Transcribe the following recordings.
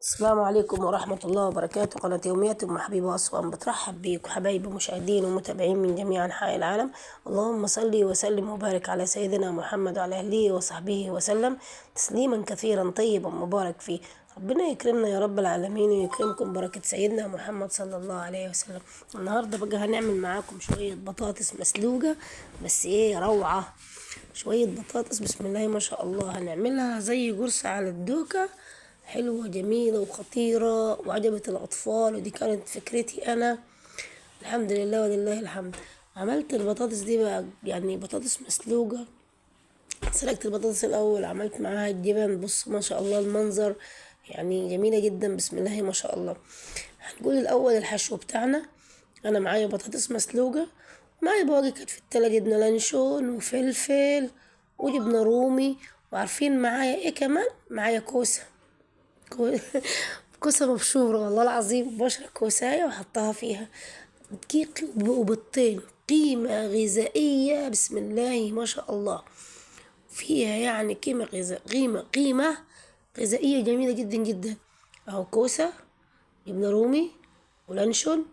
السلام عليكم ورحمة الله وبركاته. قناة يوميات أم حبيبة أسوان بترحب بيكم حبايبي مشاهدين ومتابعين من جميع أنحاء العالم. اللهم صل وسلم وبارك على سيدنا محمد وعلى أهله وصحبه وسلم تسليما كثيرا طيبا مبارك فيه. ربنا يكرمنا يا رب العالمين ويكرمكم بركة سيدنا محمد صلى الله عليه وسلم. النهاردة بقى هنعمل معاكم شوية بطاطس مسلوقة، بس ايه روعة. شوية بطاطس بسم الله ما شاء الله، هنعملها زي قرصة على الدوكة، حلوة جميلة وخطيرة وعجبت الأطفال، ودي كانت فكرتي أنا. الحمد لله ولله الحمد. عملت البطاطس دي بقى يعني بطاطس مسلوقة. سلقت البطاطس الأول، عملت معاها الجبن. بص ما شاء الله المنظر يعني جميلة جدا بسم الله ما شاء الله. هنقول الأول الحشو بتاعنا. أنا معايا بطاطس مسلوقة، معايا بواقي كانت في التلاجة جبنة لانشون وفلفل وجبنة رومي، وعارفين معايا ايه كمان؟ معايا كوسة. كو- كوسة مبشورة والله العظيم، بشر كوساية وحطها فيها دقيق وبيضتين. قيمة غذائية بسم الله ما شاء الله فيها، يعني قيمة غذائية جميلة جدا جدا. اهو كوسة، جبنة رومي ولانشون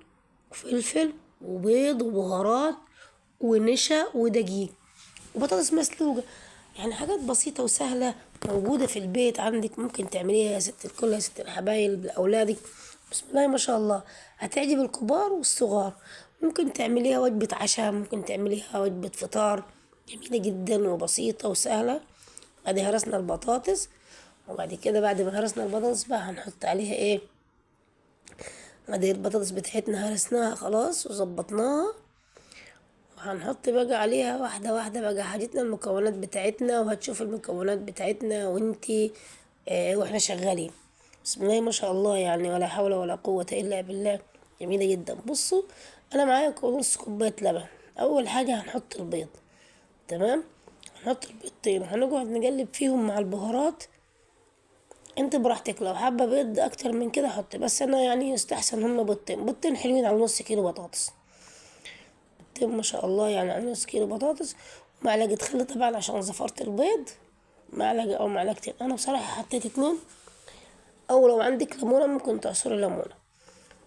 وفلفل وبيض وبهارات ونشا ودقيق وبطاطس مسلوقة. يعني حاجات بسيطة وسهلة موجودة في البيت عندك، ممكن تعمليها يا ست الكل، يا ست الحبايب لأولادك. بسم الله ما شاء الله هتعجب الكبار والصغار. ممكن تعمليها وجبة عشاء، ممكن تعمليها وجبة فطار، جميلة جدا وبسيطة وسهلة. بعد هرسنا البطاطس، وبعد كده بعد ما هرسنا البطاطس بقى هنحط عليها ايه؟ ادي البطاطس بتاعتنا هرسناها خلاص وظبطناها، وهنحط بقى عليها واحدة واحدة بقى حاجتنا المكونات بتاعتنا، وهتشوف المكونات بتاعتنا وانتي واحنا شغالين. بسم الله ما شاء الله، يعني ولا حول ولا قوة الا بالله. جميلة جدا. بصوا انا معايا نص كوباية لبن. اول حاجة هنحط البيض، تمام. هنحط البيضتين وهنقعد نقلب فيهم مع البهارات. انت براحتك، لو حابة بيض اكتر من كده حط، بس انا يعني يستحسن هما بيضتين. بيضتين حلوين على نص كيلو بطاطس. بيضتين ما شاء الله يعني على نص كيلو بطاطس. ومعلقة خل طبعا عشان زفرت البيض، معلقة او معلقتين. انا بصراحة حطيت اتنين، او لو عندك ليمونة ممكن تعصري ليمونة.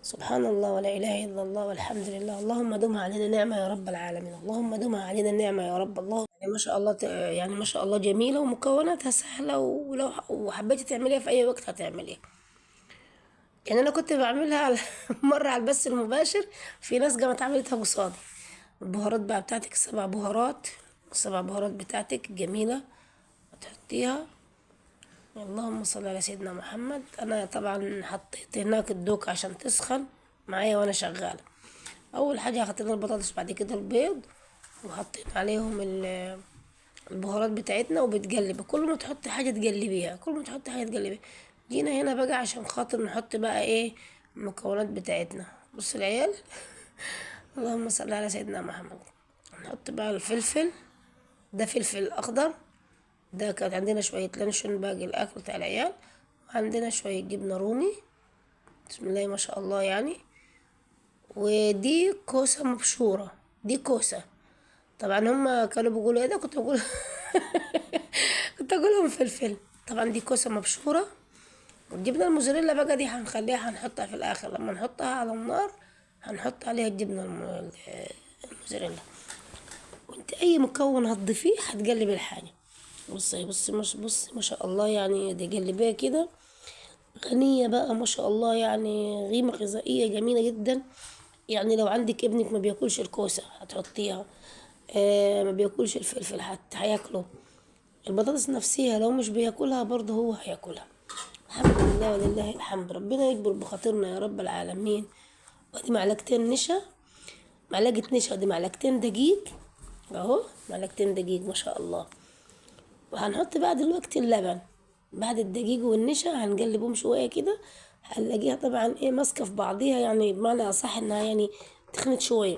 سبحان الله ولا اله الا الله والحمد لله. اللهم دمها علينا نعمة يا رب العالمين، اللهم دمها علينا النعمة يا رب. الله يعني ما شاء الله يعني ما شاء الله جميلة ومكوناتها سهلة، ولو وحبيتي تعمليها في اي وقت هتعمليها. يعني انا كنت بعملها مرة على البث المباشر، في ناس قامت عملتها قصادي. البهارات بقى بتاعتك السبع بهارات، السبع بهارات بتاعتك جميلة هتحطيها. اللهم صل على سيدنا محمد. انا طبعا حطيت هناك الدوك عشان تسخن معايا وانا شغالة. اول حاجة حطينا البطاطس، بعد كده البيض، وحطينا عليهم البهارات بتاعتنا، وبتقلب. كل ما تحطي حاجة تقلبيها، كل ما تحطي حاجة تقلبيها. جينا هنا بقى عشان خاطر نحط بقى ايه المكونات بتاعتنا. بص العيال اللهم صل على سيدنا محمد. نحط بقى الفلفل، ده فلفل اخضر، ده كانت عندنا شوية لانشون باقي الاكل بتاع العيال، وعندنا شوية جبنة رومي بسم الله ما شاء الله يعني. ودي كوسة مبشورة، دي كوسة. طبعا هما كانوا بيقولوا ايه ده، كنت بقول كنت اقولهم فلفل. طبعا دي كوسة مبشورة. والجبنة الموزاريلا بقى دي هنخليها، هنحطها في الاخر لما نحطها على النار. هنحط عليها الجبنة الموزاريلا. وانت اي مكون هتضيفيه هتقلب الحاجة. بصي ما شاء الله، يعني دي قلبيها كده غنية بقى ما شاء الله، يعني قيمة غذائية جميلة جدا. يعني لو عندك ابنك ما بياكلش الكوسة هتحطيها، ما بياكلش الفلفل حتى هياكله. البطاطس نفسها لو مش بياكلها برضه هو هياكلها. الحمد لله ولله الحمد. ربنا يكبر بخاطرنا يا رب العالمين. ودي معلقتين نشا، معلقة نشا، ودي معلقتين دقيق اهو، معلقتين دقيق ما شاء الله. وهنحط بقى دلوقتي اللبن بعد الدقيق والنشا، هنقلبهم شوية كده. هنلاقيها طبعا ايه ماسكة في بعضيها، يعني بمعنى اصح انها يعني تخنت شوية.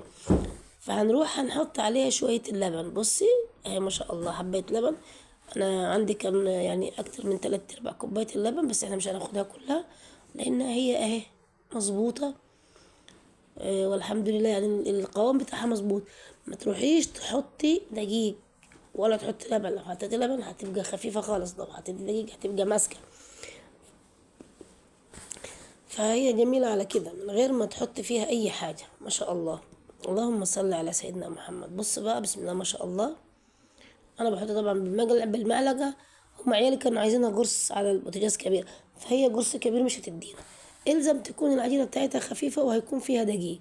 فهنروح هنحط عليها شوية اللبن. بصي اهي ما شاء الله حبيت لبن. انا عندي كان يعني اكتر من 3/4 كوباية اللبن، بس احنا مش هناخدها كلها لان هي اهي مظبوطة. والحمد لله يعني القوام بتاعها مظبوط. ما تروحيش تحطي دقيق ولا تحطي لبن، لو حطيتي لبن هتبقى خفيفة خالص، لو حطيتي دقيق هتبقى ماسكة. فهي جميلة على كده من غير ما تحط فيها أي حاجة، ما شاء الله. اللهم صل على سيدنا محمد. بص بقى، بسم الله ما شاء الله. أنا بحط طبعا بالمعلقة. هم عيالي كانوا عايزينها قرص على البوتاجاز كبير، فهي قرص كبير مش هتدينا. إلزم تكون العجينة بتاعتها خفيفة وهيكون فيها دقيق،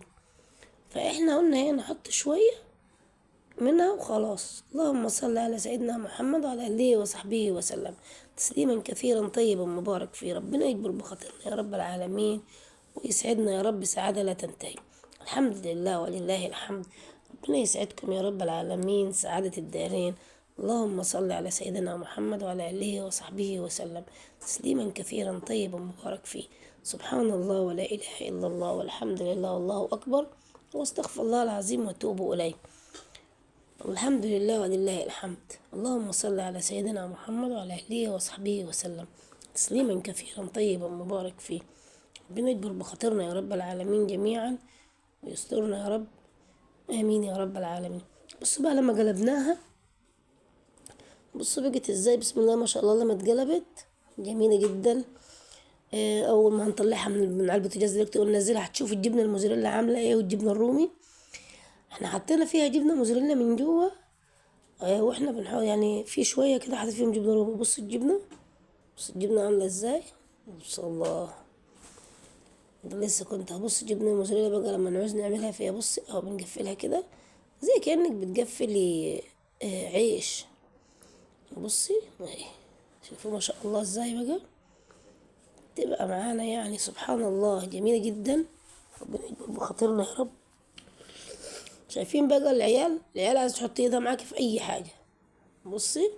فإحنا قلنا هنا نحط شوية منها وخلاص. اللهم صل على سيدنا محمد وعلى آله وصحبه وسلم تسليما كثيرا طيبا مبارك فيه. ربنا يكبر بخاطرنا يا رب العالمين، ويسعدنا يا رب سعادة لا تنتهي. الحمد لله ولله الحمد. ربنا يسعدكم يا رب العالمين سعادة الدارين. اللهم صل على سيدنا محمد وعلى آله وصحبه وسلم تسليما كثيرا طيبا مبارك فيه. سبحان الله ولا إله إلا الله والحمد لله والله أكبر واستغفر الله العظيم وتوبوا إليه. والحمد لله ولله الحمد. اللهم صل على سيدنا محمد وعلى آله وصحبه وسلم تسليما كثيرا طيبا مبارك فيه. ربنا يكبر بخاطرنا يا رب العالمين جميعا ويسترنا يا رب، آمين يا رب العالمين. بصوا بقى لما قلبناها، بصوا بقت ازاي، بسم الله ما شاء الله. لما اتقلبت جميلة جدا. أول ما هنطلعها من علبة البوتاجاز دلوقتي وننزلها هتشوف الجبنة الموزاريلا عاملة ايه والجبنة الرومي. احنا حطينا فيها جبنة موزاريلا من جوه، واحنا بنحاول يعني في شوية كده حطيت فيهم جبنة رومي. بص الجبنة، بص الجبنة عاملة ازاي، بص الله. ده لسه كنت هبص جبنة موزاريلا بقى لما نعوز نعملها فيها. بص اهو بنقفلها كده زي كأنك بتقفلي عيش. بصي اهي، شوفوا ما شاء الله ازاي بقى تبقى معانا، يعني سبحان الله جميلة جدا. ربنا يكبر بخاطرنا يا رب. شايفين بقى العيال عايز تحط ايدها معاكي في اي حاجة. بصي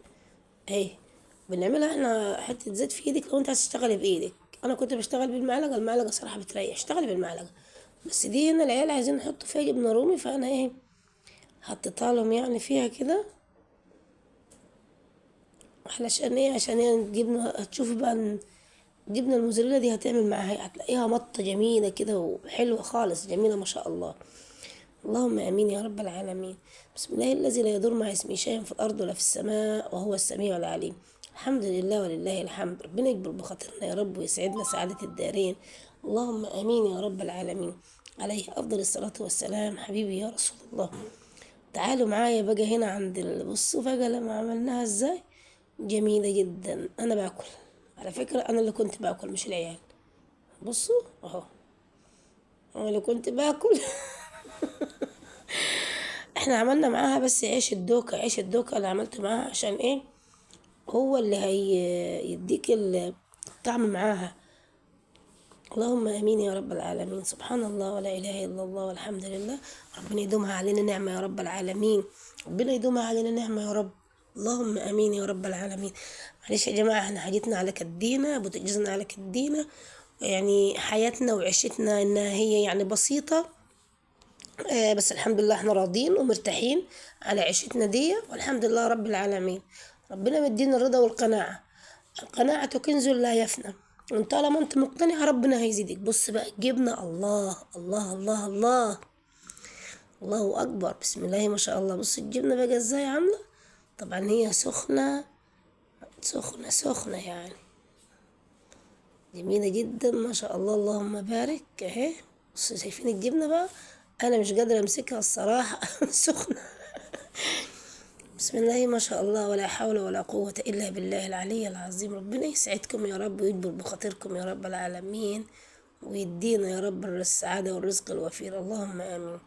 اهي بنعملها احنا حتة زيت في ايدك لو انت عايز تشتغلي بايدك. انا كنت بشتغل بالمعلقة، المعلقة صراحة بتريح، اشتغلي بالمعلقة. بس دي هنا العيال عايزين نحطوا فيها جبنة رومي، فانا ايه حطيتها لهم يعني فيها كده علشان ايه، عشان ايه الجبنة. هتشوفي بقى الجبنة الموزاريلا دي هتعمل معاها، هتلاقيها مطة جميلة كده وحلوة خالص، جميلة ما شاء الله. اللهم امين يا رب العالمين. بسم الله الذي لا يضر مع اسمه شيء في الارض ولا في السماء وهو السميع العليم. الحمد لله ولله الحمد. ربنا يكبر بخاطرنا يا رب ويسعدنا سعادة الدارين. اللهم امين يا رب العالمين. عليه افضل الصلاة والسلام حبيبي يا رسول الله. تعالوا معايا بقى هنا عند بصوا بقى لما عملناها ازاي جميلة جدا. انا باكل على فكرة، انا اللي كنت باكل مش العيال. بصوا اهو انا اللي كنت باكل. احنا عملنا معاها بس عيش الدوكة، عيش الدوكة اللي عملته معاها عشان ايه، هو اللي هيديك الطعم معاها. اللهم امين يا رب العالمين. سبحان الله ولا اله الا الله والحمد لله. ربنا يدومها علينا نعمة يا رب العالمين، ربنا يدومها علينا نعمة يا رب. اللهم امين يا رب العالمين. معلش يا جماعة احنا حاجتنا على كدينا، بوتجزنا على كدينا، يعني حياتنا وعيشتنا انها هي يعني بسيطة. بس الحمد لله احنا راضين ومرتاحين على عيشتنا دي، والحمد لله رب العالمين. ربنا مدينا الرضا والقناعة. القناعة كنز لا يفنى، وانت طالما انت مقتنع ربنا هيزيدك. بص بقى الجبنة، الله الله الله الله الله أكبر، بسم الله ما شاء الله. بص الجبنة بقى ازاي عاملة، طبعا هي سخنة سخنة سخنة يعني جميلة جدا ما شاء الله. اللهم بارك اهي. بص شايفين الجبنة بقى، انا مش قادرة امسكها الصراحة. سخنة. بسم الله ما شاء الله ولا حول ولا قوة الا بالله العلي العظيم. ربنا يسعدكم يا رب ويجبر بخاطركم يا رب العالمين، ويدينا يا رب السعادة والرزق الوفير. اللهم امين.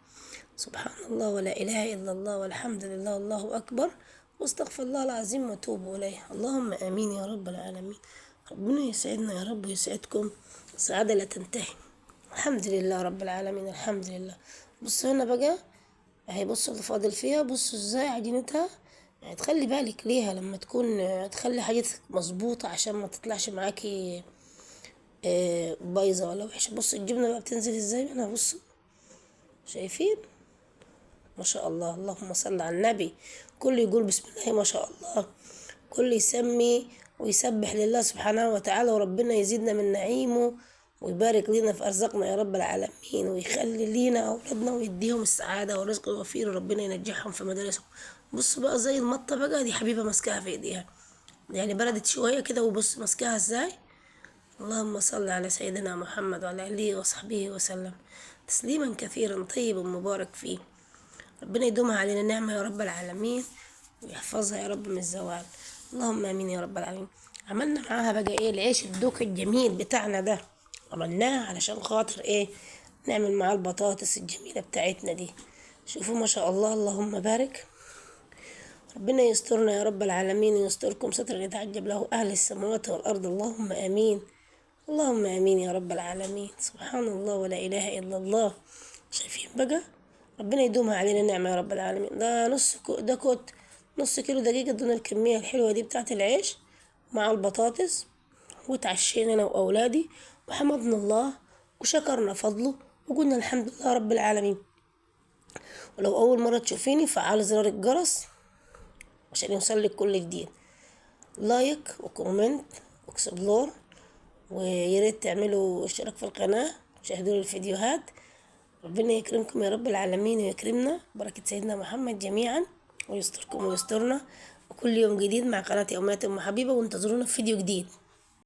سبحان الله ولا اله الا الله والحمد لله والله اكبر واستغفر الله العظيم وتوبوا اليه. اللهم امين يا رب العالمين. ربنا يسعدنا يا رب ويسعدكم سعادة لا تنتهي. الحمد لله رب العالمين الحمد لله. بصوا هنا بقى اهي، بصوا اللي فاضل فيها، بصوا ازاي عجينتها. يعني تخلي بالك ليها لما تكون تخلي حاجتك مظبوطة عشان ما تطلعش معاكي بايظة ولا وحشة. بصوا الجبنة بقى بتنزل ازاي هنا، بصوا شايفين ما شاء الله. اللهم صل على النبي. كل يقول بسم الله ما شاء الله، كل يسمي ويسبح لله سبحانه وتعالى، وربنا يزيدنا من نعيمه ويبارك لنا في أرزاقنا يا رب العالمين، ويخلي لينا أولادنا ويديهم السعادة والرزق الوفير، وربنا ينجحهم في مدارسهم. بصوا بقى زي المطة بقى دي حبيبة ماسكاها في ايديها، يعني بردت شوية كده، وبص ماسكاها ازاي. اللهم صل على سيدنا محمد وعلى آله وصحبه وسلم تسليما كثيرا طيبا مبارك فيه. ربنا يدومها علينا نعمة يا رب العالمين، ويحفظها يا رب من الزوال. اللهم آمين يا رب العالمين. عملنا معاها بقى ايه؟ العيش الدوك الجميل بتاعنا ده، عملناه علشان خاطر ايه؟ نعمل معاه البطاطس الجميلة بتاعتنا دي. شوفوا ما شاء الله، اللهم بارك. ربنا يسترنا يا رب العالمين، ويستركم ستر يتعجب له أهل السماوات والأرض. اللهم آمين. اللهم آمين يا رب العالمين. سبحان الله ولا إله إلا الله. شايفين بقى؟ ربنا يدومها علينا نعمة يا رب العالمين. ده ده كوت نص كيلو دقيقة دون الكمية الحلوة دي بتاعت العيش مع البطاطس. وتعشينا أنا وأولادي وحمدنا الله وشكرنا فضله وقلنا الحمد لله رب العالمين. ولو أول مرة تشوفيني فعل زرار الجرس عشان يوصلك كل جديد. لايك وكومنت واكسبلور، وياريت تعملوا اشتراك في القناة وشاهدوا الفيديوهات. ربنا يكرمكم يا رب العالمين ويكرمنا بركة سيدنا محمد جميعا، ويستركم ويسترنا. وكل يوم جديد مع قناة يوميات أم حبيبة، وانتظرونا في فيديو جديد.